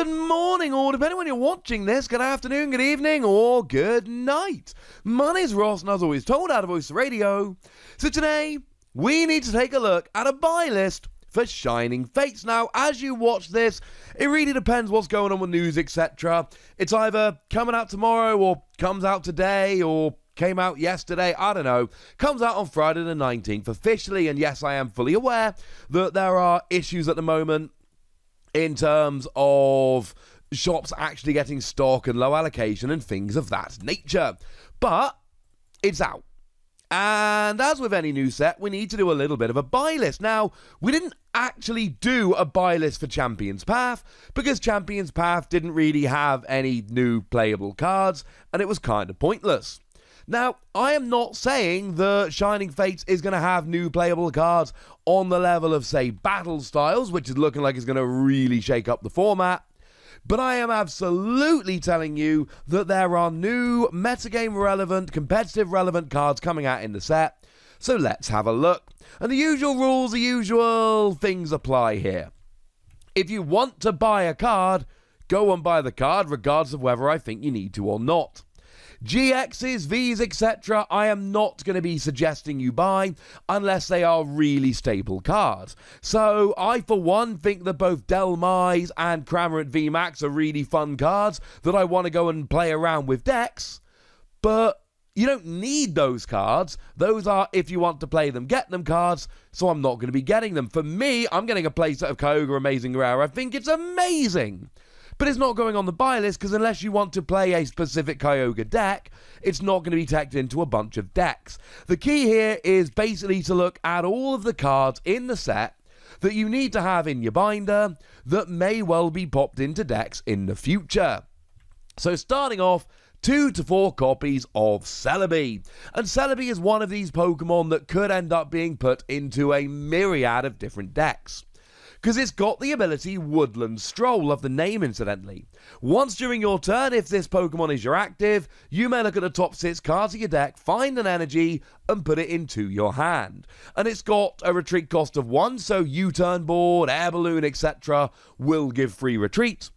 Good morning, or depending on when you're watching this, good afternoon, good evening, or good night. My name's Ross, and as always told out of Voice Radio. So today, we need to take a look at a buy list for Shining Fates. Now, as you watch this, it really depends what's going on with news, etc. It's either coming out tomorrow, or comes out today, or came out yesterday, I don't know. Comes out on Friday the 19th officially, and yes, I am fully aware that there are issues at the moment in terms of shops actually getting stock and low allocation and things of that nature. But it's out. And as with any new set, we need to do a little bit of a buy list. Now, we didn't actually do a buy list for Champion's Path because Champion's Path didn't really have any new playable cards and it was kind of pointless. Now, I am not saying that Shining Fates is going to have new playable cards on the level of, say, Battle Styles, which is looking like it's going to really shake up the format. But I am absolutely telling you that there are new metagame relevant, competitive relevant cards coming out in the set. So let's have a look. And the usual rules, the usual things apply here. If you want to buy a card, go and buy the card regardless of whether I think you need to or not. GXs, Vs, etc. I am not going to be suggesting you buy unless they are really staple cards. So I, for one, think that both Delmise and Cramorant VMAX are really fun cards that I want to go and play around with decks. But you don't need those cards. Those are, if you want to play them, get them cards. So I'm not going to be getting them. For me, I'm getting a playset of Kyogre Amazing Rare. I think it's amazing. But it's not going on the buy list because unless you want to play a specific Kyogre deck, it's not going to be tacked into a bunch of decks. The key here is basically to look at all of the cards in the set that you need to have in your binder that may well be popped into decks in the future. So starting off, 2 to 4 copies of CELEBI. And CELEBI is one of these Pokemon that could end up being put into a myriad of different decks. Because it's got the ability Woodland Stroll, love the name incidentally. Once during your turn, if this Pokemon is your active, you may look at the top 6 cards of your deck, find an energy, and put it into your hand. And it's got a retreat cost of 1, so U-turn board, air balloon, etc. will give free retreat.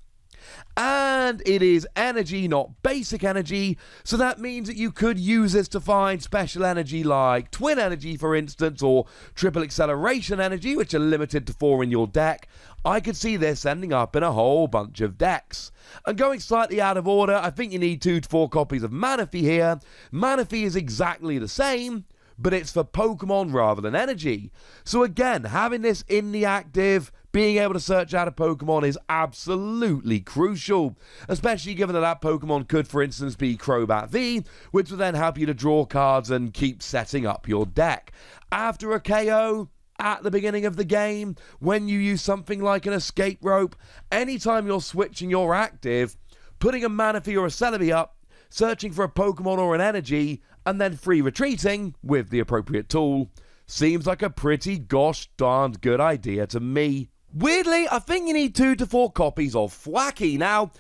And it is energy, not basic energy, so that means that you could use this to find special energy like Twin Energy, for instance, or Triple Acceleration Energy, which are limited to 4 in your deck. I could see this ending up in a whole bunch of decks. And going slightly out of order, I think you need 2 to 4 copies of MANAPHY here. MANAPHY is exactly the same, but it's for Pokemon rather than energy. So again, having this in the active, being able to search out a Pokemon is absolutely crucial, especially given that that Pokemon could, for instance, be CROBAT V, which will then help you to draw cards and keep setting up your deck. After a KO, at the beginning of the game, when you use something like an escape rope, anytime you're switching your active, putting a MANAPHY or a CELEBI up, searching for a Pokemon or an energy, and then free retreating with the appropriate tool, seems like a pretty gosh darned good idea to me. Weirdly, I think you need 2 to 4 copies of THWACKEY. Now,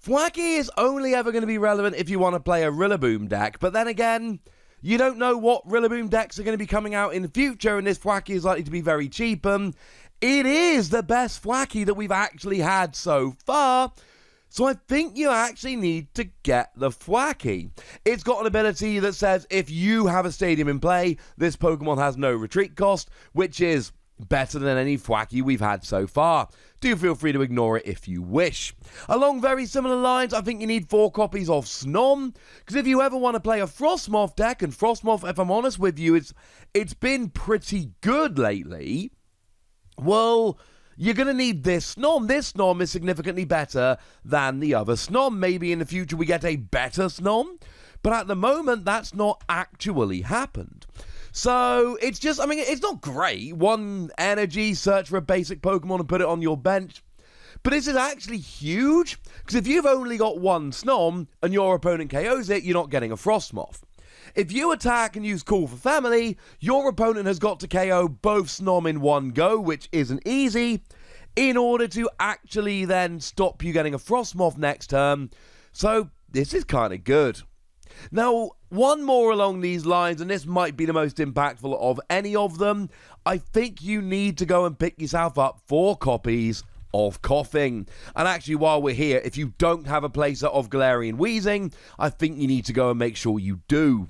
THWACKEY is only ever going to be relevant if you want to play a Rillaboom deck, but then again, you don't know what Rillaboom decks are going to be coming out in the future, and this THWACKEY is likely to be very cheap, and it is the best THWACKEY that we've actually had so far. So I think you actually need to get the THWACKEY. It's got an ability that says if you have a stadium in play, this Pokemon has no retreat cost, which is better than any THWACKEY we've had so far. Do feel free to ignore it if you wish. Along very similar lines, I think you need 4 copies of Snom, because if you ever want to play a Frostmoth deck, and Frostmoth, if I'm honest with you, it's been pretty good lately, well, you're going to need this Snom. This Snom is significantly better than the other Snom. Maybe in the future we get a better Snom, but at the moment that's not actually happened. So it's just, I mean, it's not great. 1 energy, search for a basic Pokemon and put it on your bench. But this is actually huge, because if you've only got 1 Snom and your opponent KOs it, you're not getting a Frostmoth. If you attack and use Call for Family, your opponent has got to KO both Snom in one go, which isn't easy, in order to actually then stop you getting a Frostmoth next turn. So this is kind of good. Now, one more along these lines, and this might be the most impactful of any of them. I think you need to go and pick yourself up 4 copies of Koffing. And actually, while we're here, if you don't have a playset of Galarian Weezing, I think you need to go and make sure you do.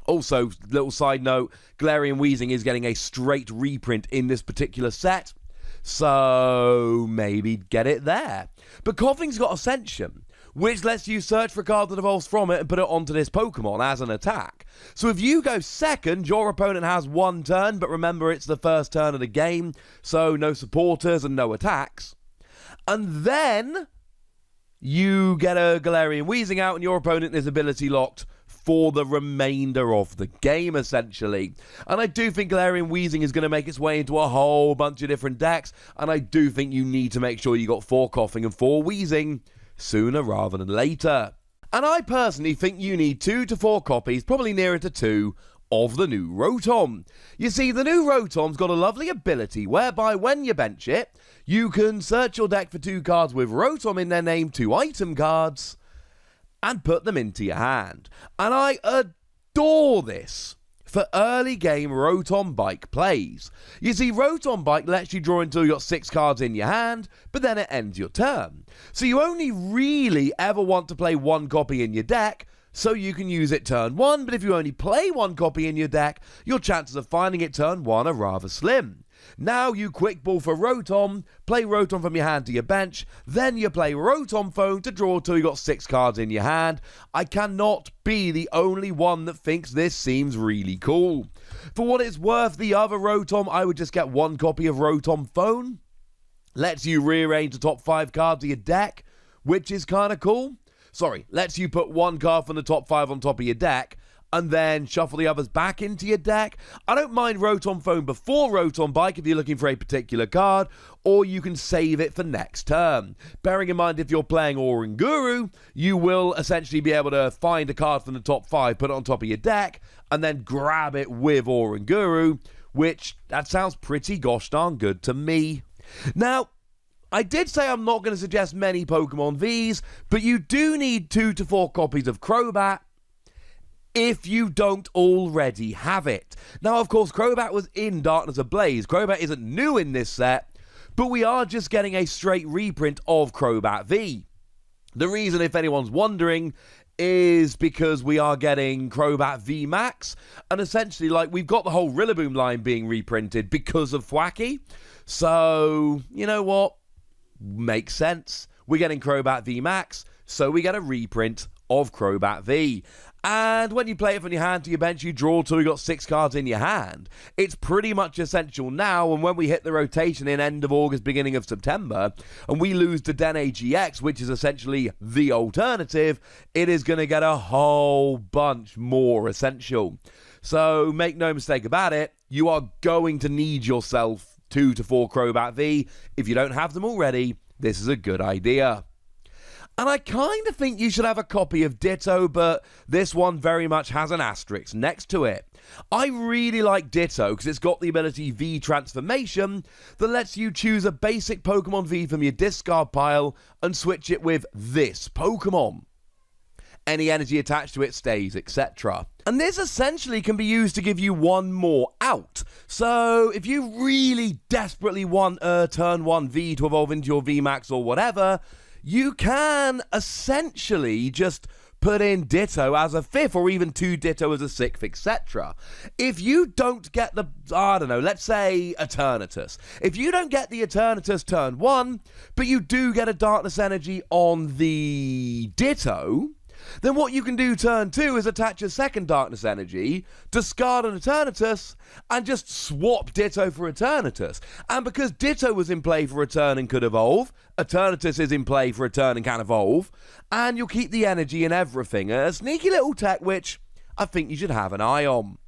Also, little side note, Galarian Weezing is getting a straight reprint in this particular set, so maybe get it there. But Koffing's got Ascension, which lets you search for a card that evolves from it and put it onto this Pokemon as an attack. So if you go second, your opponent has one turn, but remember it's the first turn of the game, so no supporters and no attacks. And then you get a Galarian Weezing out and your opponent is ability locked for the remainder of the game, essentially. And I do think Galarian Weezing is going to make its way into a whole bunch of different decks, and I do think you need to make sure you got 4 Koffing and 4 Weezing sooner rather than later. And I personally think you need 2 to 4 copies, probably nearer to 2, of the new Rotom. You see, the new Rotom's got a lovely ability whereby when you bench it, you can search your deck for 2 cards with Rotom in their name, 2 item cards, and put them into your hand. And I adore this for early game Rotom Bike plays. You see, Rotom Bike lets you draw until you've got 6 cards in your hand, but then it ends your turn. So you only really ever want to play 1 copy in your deck, so you can use it turn 1, but if you only play 1 copy in your deck, your chances of finding it turn 1 are rather slim. Now you quick ball for Rotom, play Rotom from your hand to your bench, then you play Rotom Phone to draw till you got 6 cards in your hand. I cannot be the only one that thinks this seems really cool. For what it's worth, the other Rotom, I would just get 1 copy of Rotom Phone. Lets you rearrange the top 5 cards of your deck, which is kind of cool. Sorry, lets you put 1 card from the top 5 on top of your deck, and then shuffle the others back into your deck. I don't mind Rotom Phone before Rotom Bike if you're looking for a particular card, or you can save it for next turn. Bearing in mind if you're playing Oranguru, you will essentially be able to find a card from the top 5, put it on top of your deck, and then grab it with Oranguru, which, that sounds pretty gosh darn good to me. Now, I did say I'm not going to suggest many Pokemon Vs, but you do need 2 to 4 copies of Crobat, if you don't already have it. Now, of course, Crobat was in Darkness Ablaze. Crobat isn't new in this set, but we are just getting a straight reprint of Crobat V. The reason, if anyone's wondering, is because we are getting Crobat V Max, and essentially, like, we've got the whole Rillaboom line being reprinted because of THWACKEY. So, you know what? Makes sense. We're getting Crobat V Max, so we get a reprint of Crobat V. And when you play it from your hand to your bench, you draw till you got 6 cards in your hand. It's pretty much essential now, and when we hit the rotation in end of August, beginning of September, and we lose to Den AGX, which is essentially the alternative, it is going to get a whole bunch more essential. So make no mistake about it, you are going to need yourself 2 to 4 Crobat V. If you don't have them already, this is a good idea. And I kind of think you should have a copy of Ditto, but this one very much has an asterisk next to it. I really like Ditto because it's got the ability V Transformation that lets you choose a basic Pokemon V from your discard pile and switch it with this Pokemon. Any energy attached to it stays, etc. And this essentially can be used to give you 1 more out. So if you really desperately want a turn 1 V to evolve into your VMAX or whatever, you can essentially just put in Ditto as a 5th or even 2 Ditto as a 6th, etc. If you don't get the, I don't know, let's say Eternatus. If you don't get the Eternatus turn 1, but you do get a Darkness Energy on the Ditto, then what you can do turn 2 is attach a 2nd Darkness Energy, discard an Eternatus, and just swap Ditto for Eternatus. And because Ditto was in play for a turn and could evolve, Eternatus is in play for a turn and can evolve, and you'll keep the energy and everything. A sneaky little tech which I think you should have an eye on.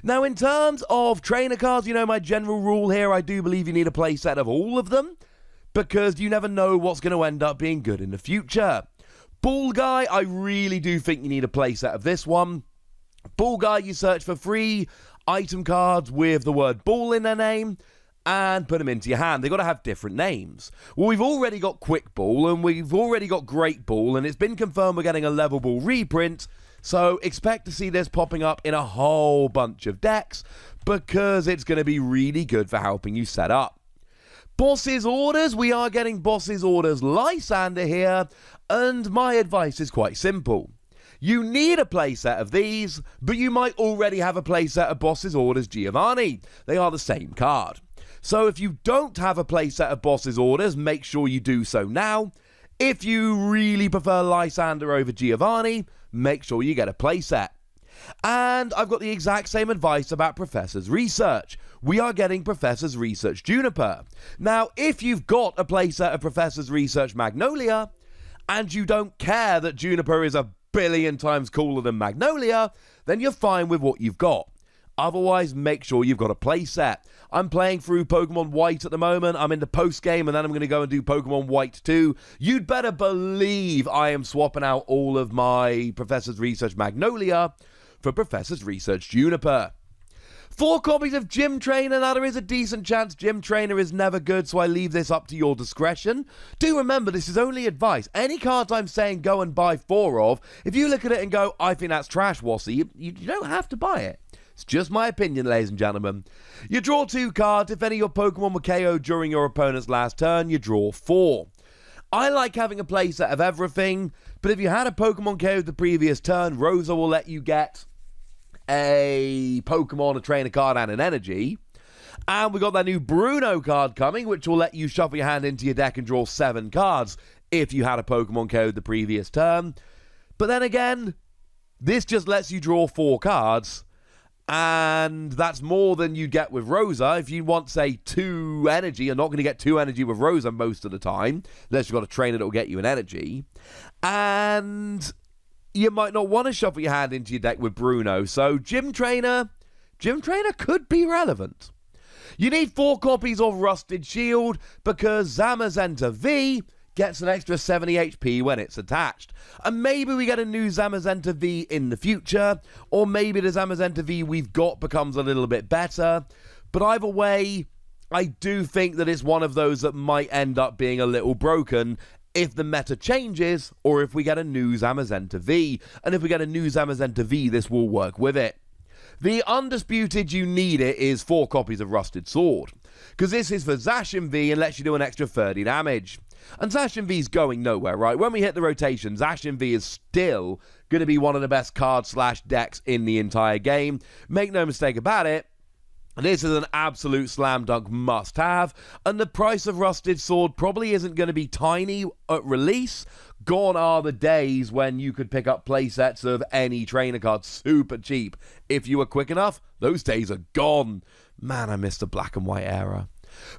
Now, in terms of trainer cards, you know my general rule here, I do believe you need a play set of all of them, because you never know what's going to end up being good in the future. Ball Guy, I really do think you need a playset of this one. Ball Guy, you search for 3 item cards with the word ball in their name and put them into your hand. They've got to have different names. Well, we've already got Quick Ball and we've already got Great Ball, and it's been confirmed we're getting a Level Ball reprint, so expect to see this popping up in a whole bunch of decks because it's going to be really good for helping you set up. Boss's orders, we are getting Boss's orders Lysander here, and my advice is quite simple. You need a playset of these, but you might already have a playset of Boss's orders Giovanni. They are the same card. So if you don't have a playset of Boss's orders, make sure you do so now. If you really prefer Lysander over Giovanni, make sure you get a playset. And I've got the exact same advice about Professor's Research. We are getting Professor's Research Juniper. Now, if you've got a playset of Professor's Research Magnolia, and you don't care that Juniper is a billion times cooler than Magnolia, then you're fine with what you've got. Otherwise, make sure you've got a playset. I'm playing through Pokemon White at the moment. I'm in the post-game, and then I'm going to go and do Pokemon White 2. You'd better believe I am swapping out all of my Professor's Research Magnolia for Professor's Research Juniper. 4 copies of Gym Trainer. Now, there is a decent chance Gym Trainer is never good, so I leave this up to your discretion. Do remember, this is only advice. Any cards I'm saying go and buy 4 of, if you look at it and go, I think that's trash, Wassy, you don't have to buy it. It's just my opinion, ladies and gentlemen. You draw 2 cards. If any of your Pokemon were KO'd during your opponent's last turn, you draw 4. I like having a playset of everything, but if you had a Pokemon KO'd the previous turn, Rosa will let you get a Pokemon, a trainer card, and an energy. And we got that new Bruno card coming, which will let you shuffle your hand into your deck and draw 7 cards if you had a Pokemon KO'd the previous turn. But then again, this just lets you draw 4 cards, and that's more than you get with Rosa. If you want, say, 2 energy, you're not going to get 2 energy with Rosa most of the time, unless you've got a trainer that will get you an energy. And you might not want to shuffle your hand into your deck with Bruno, so Gym Trainer could be relevant. You need 4 copies of Rusted Shield, because Zamazenta V gets an extra 70 HP when it's attached. And maybe we get a new Zamazenta V in the future, or maybe the Zamazenta V we've got becomes a little bit better. But either way, I do think that it's one of those that might end up being a little broken if the meta changes, or if we get a new Zamazenta V. And if we get a new Zamazenta V, this will work with it. The undisputed you need it is 4 copies of Rusted Sword, because this is for Zacian V and lets you do an extra 30 damage. And Zacian V's going nowhere, right? When we hit the rotation, Zacian V is still going to be one of the best card/decks in the entire game. Make no mistake about it, this is an absolute slam dunk must-have, and the price of Rusted Sword probably isn't going to be tiny at release. Gone are the days when you could pick up playsets of any trainer card super cheap. If you were quick enough, those days are gone. Man, I miss the black and white era.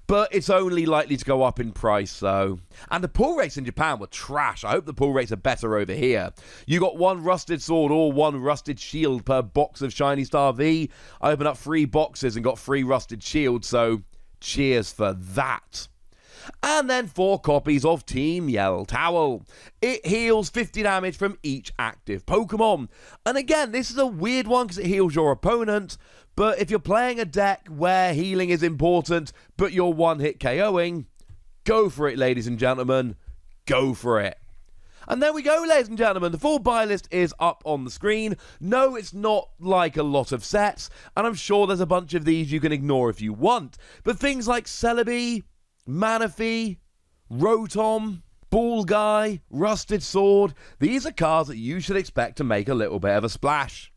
But it's only likely to go up in price, though. And the pull rates in Japan were trash. I hope the pull rates are better over here. You got 1 Rusted Sword or 1 Rusted Shield per box of Shiny Star V. I opened up 3 boxes and got 3 Rusted Shields, so cheers for that. And then 4 copies of Team Yell Towel. It heals 50 damage from each active Pokemon. And again, this is a weird one because it heals your opponent. But if you're playing a deck where healing is important, but you're one-hit KOing, go for it, ladies and gentlemen. Go for it. And there we go, ladies and gentlemen. The full buy list is up on the screen. No, it's not like a lot of sets, and I'm sure there's a bunch of these you can ignore if you want. But things like CELEBI, MANAPHY, Rotom, Ball Guy, Rusted Sword, these are cards that you should expect to make a little bit of a splash.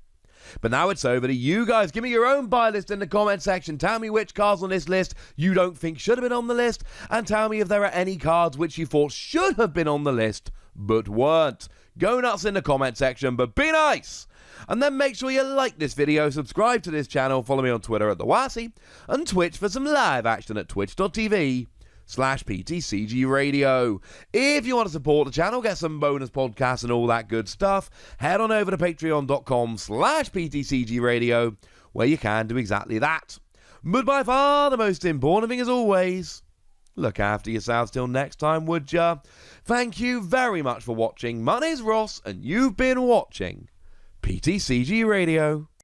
But now it's over to you guys. Give me your own buy list in the comment section. Tell me which cards on this list you don't think should have been on the list, and tell me if there are any cards which you thought should have been on the list but weren't. Go nuts in the comment section, but be nice! And then make sure you like this video, subscribe to this channel, follow me on Twitter at THWACKEY, and Twitch for some live action at twitch.tv/PTCG Radio. If you want to support the channel, get some bonus podcasts and all that good stuff, head on over to patreon.com/PTCG Radio, where you can do exactly that. But by far the most important thing, as always, look after yourselves till next time, would ya? Thank you very much for watching. My name's Ross, and you've been watching PTCG Radio.